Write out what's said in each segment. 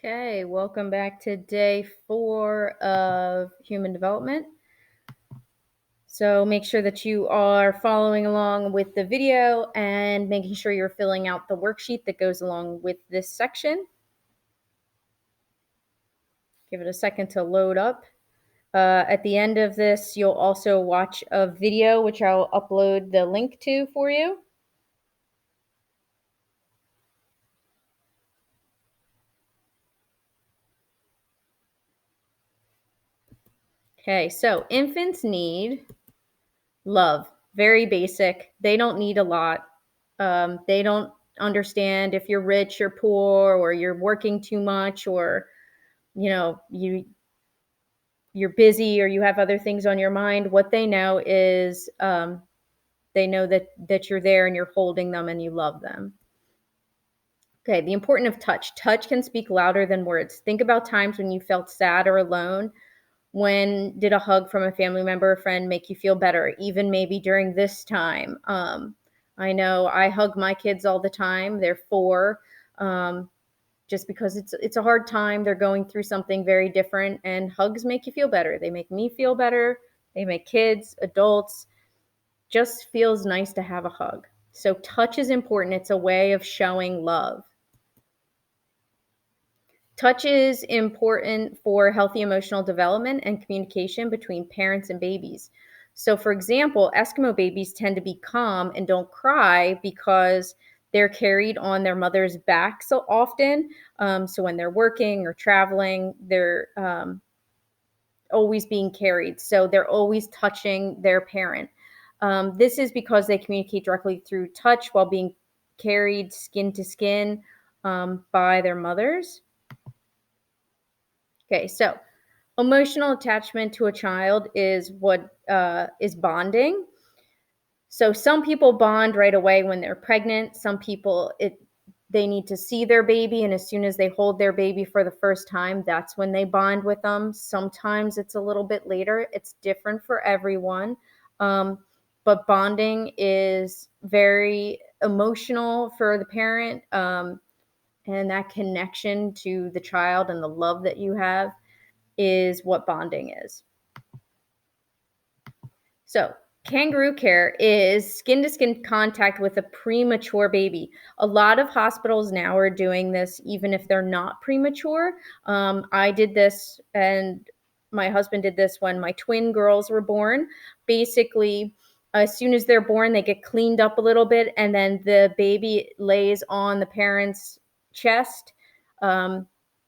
Okay, welcome back to day 4 of human development. So make sure that you are following along with the video and making sure you're filling out the worksheet that goes along with this section. Give it a second to load up. At the end of this, you'll also watch a video, which I'll upload the link to for you. Okay, so infants need love. Very basic. They don't need a lot. They don't understand if you're rich or poor or you're working too much or you're busy or you have other things on your mind. What they know is they know that you're there and you're holding them and you love them. Okay, the importance of touch. Touch can speak louder than words. Think about times when you felt sad or alone. When did a hug from a family member or friend make you feel better? Even maybe during this time. I know I hug my kids all the time. They're 4. Just because it's a hard time. They're going through something very different, and hugs make you feel better. They make me feel better. They make kids, adults. Just feels nice to have a hug. So touch is important. It's a way of showing love. Touch is important for healthy emotional development and communication between parents and babies. So, for example, Eskimo babies tend to be calm and don't cry because they're carried on their mother's back so often. So, when they're working or traveling, they're always being carried. So, they're always touching their parent. This is because they communicate directly through touch while being carried skin to skin by their mothers. Okay, so emotional attachment to a child is what is bonding. So some people bond right away when they're pregnant. Some people they need to see their baby, and as soon as they hold their baby for the first time, that's when they bond with them. Sometimes it's a little bit later. It's different for everyone, but bonding is very emotional for the parent, and that connection to the child and the love that you have is what bonding is. So, kangaroo care is skin to skin contact with a premature baby. A lot of hospitals now are doing this, even if they're not premature. I did this, and my husband did this when my twin girls were born. Basically, as soon as they're born, they get cleaned up a little bit, and then the baby lays on the parent's chest.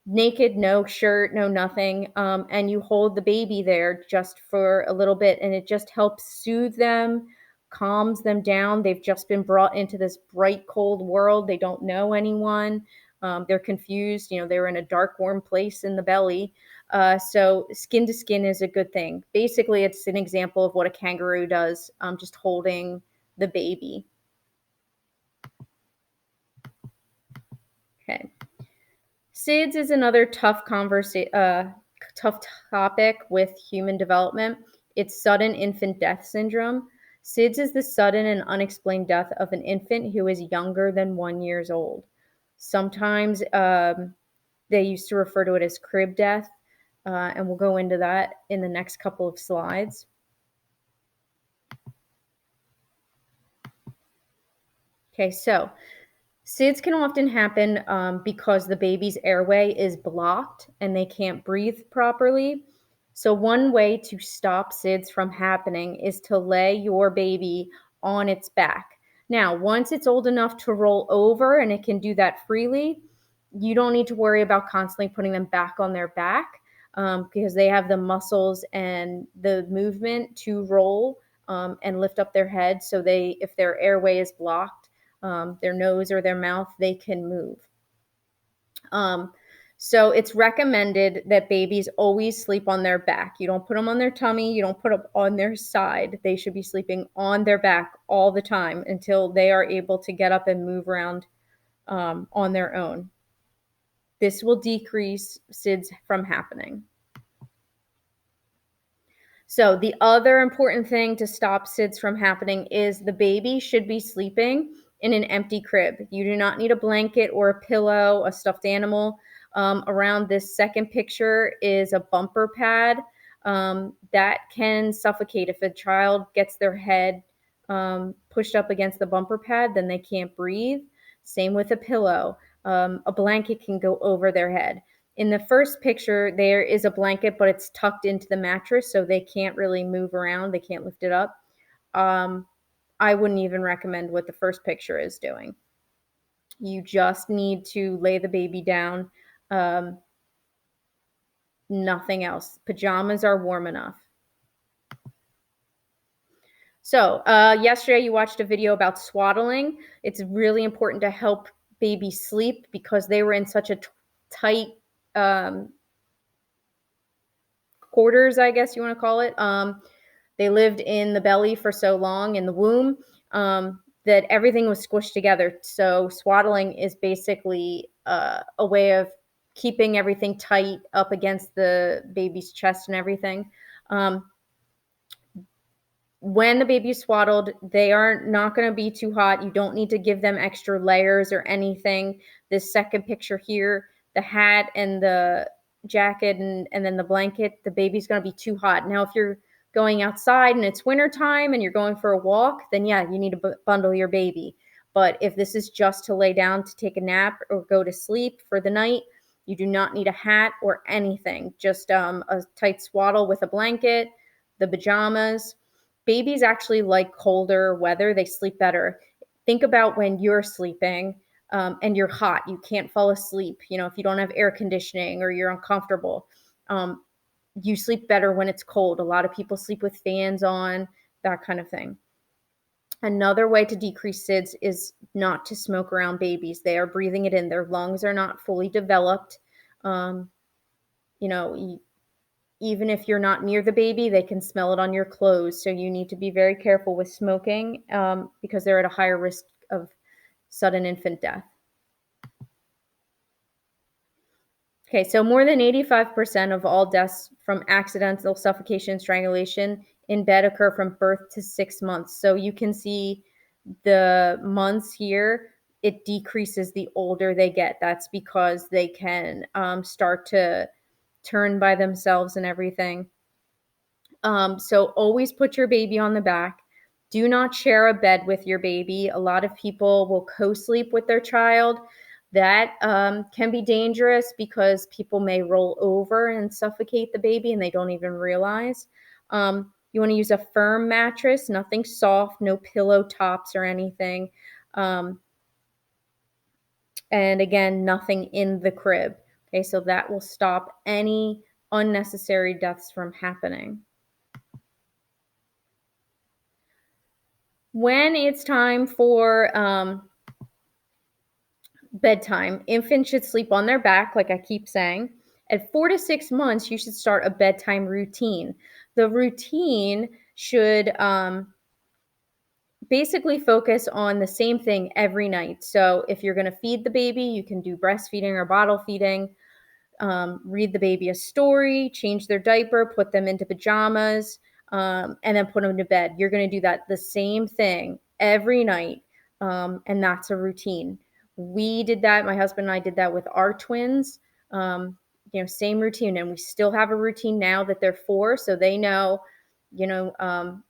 Naked, no shirt, no nothing, and you hold the baby there just for a little bit, and it just helps soothe them, calms them down. They've just been brought into this bright, cold world. They don't know anyone. They're confused. They're in a dark, warm place in the belly. So skin to skin is a good thing. Basically, it's an example of what a kangaroo does, just holding the baby. Okay. SIDS is another tough topic with human development. It's sudden infant death syndrome. SIDS is the sudden and unexplained death of an infant who is younger than 1 year old. Sometimes they used to refer to it as crib death, and we'll go into that in the next couple of slides. Okay, so SIDS can often happen because the baby's airway is blocked and they can't breathe properly. So one way to stop SIDS from happening is to lay your baby on its back. Now, once it's old enough to roll over and it can do that freely, you don't need to worry about constantly putting them back on their back because they have the muscles and the movement to roll and lift up their head. So if their airway is blocked, their nose or their mouth, they can move. So it's recommended that babies always sleep on their back. You don't put them on their tummy. You don't put them on their side. They should be sleeping on their back all the time until they are able to get up and move around on their own. This will decrease SIDS from happening. So the other important thing to stop SIDS from happening is the baby should be sleeping in an empty crib. You do not need a blanket or a pillow, a stuffed animal. Around this second picture is a bumper pad that can suffocate. If a child gets their head pushed up against the bumper pad, then they can't breathe. Same with a pillow. A blanket can go over their head. In the first picture, there is a blanket, but it's tucked into the mattress, so they can't really move around. They can't lift it up. I wouldn't even recommend what the first picture is doing. You just need to lay the baby down. Nothing else. Pajamas are warm enough. So yesterday you watched a video about swaddling. It's really important to help babies sleep because they were in such a tight quarters, I guess you want to call it. They lived in the belly for so long in the womb that everything was squished together. So swaddling is basically a way of keeping everything tight up against the baby's chest and everything. When the baby's swaddled, they are not going to be too hot. You don't need to give them extra layers or anything. This second picture here, the hat and the jacket and then the blanket, the baby's going to be too hot. Now, if you're going outside and it's wintertime and you're going for a walk, then yeah, you need to bundle your baby. But if this is just to lay down to take a nap or go to sleep for the night, you do not need a hat or anything. Just a tight swaddle with a blanket, the pajamas. Babies actually like colder weather. They sleep better. Think about when you're sleeping and you're hot. You can't fall asleep. You know, if you don't have air conditioning or you're uncomfortable, you sleep better when it's cold. A lot of people sleep with fans on, that kind of thing. Another way to decrease SIDS is not to smoke around babies. They are breathing it in. Their lungs are not fully developed. You know, even if you're not near the baby, they can smell it on your clothes. So you need to be very careful with smoking because they're at a higher risk of sudden infant death. Okay, so more than 85% of all deaths from accidental suffocation and strangulation in bed occur from birth to 6 months. So you can see the months here, it decreases the older they get. That's because they can start to turn by themselves and everything. So always put your baby on the back. Do not share a bed with your baby. A lot of people will co-sleep with their child. That can be dangerous because people may roll over and suffocate the baby and they don't even realize. You want to use a firm mattress, nothing soft, no pillow tops or anything. And again, nothing in the crib. Okay, so that will stop any unnecessary deaths from happening. When it's time for bedtime, infants should sleep on their back, like I keep saying. At 4 to 6 months, you should start a bedtime routine. The routine should basically focus on the same thing every night. So if you're going to feed the baby, you can do breastfeeding or bottle feeding. Read the baby a story, change their diaper, put them into pajamas, and then put them to bed. You're going to do that the same thing every night, and that's a routine. We did that. My husband and I did that with our twins. Same routine, and we still have a routine now that they're 4, so they know, and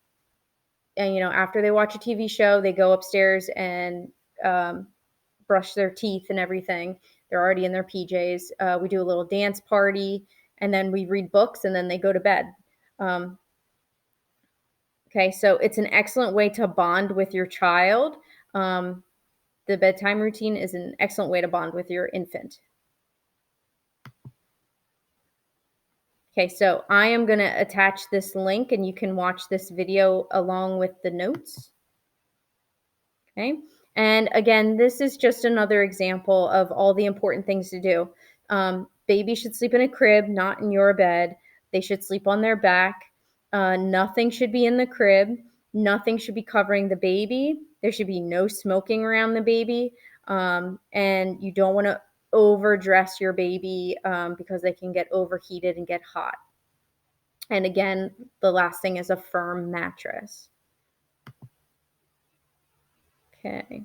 after they watch a TV show, they go upstairs and brush their teeth and everything. They're already in their PJs. We do a little dance party, and then we read books, and then they go to bed. Okay, so it's an excellent way to bond with your child. The bedtime routine is an excellent way to bond with your infant. Okay, so I am going to attach this link, and you can watch this video along with the notes. Okay. And again, this is just another example of all the important things to do. Baby should sleep in a crib, not in your bed. They should sleep on their back. Nothing should be in the crib. Nothing should be covering the baby. There should be no smoking around the baby. And you don't want to overdress your baby because they can get overheated and get hot. And again, the last thing is a firm mattress. Okay.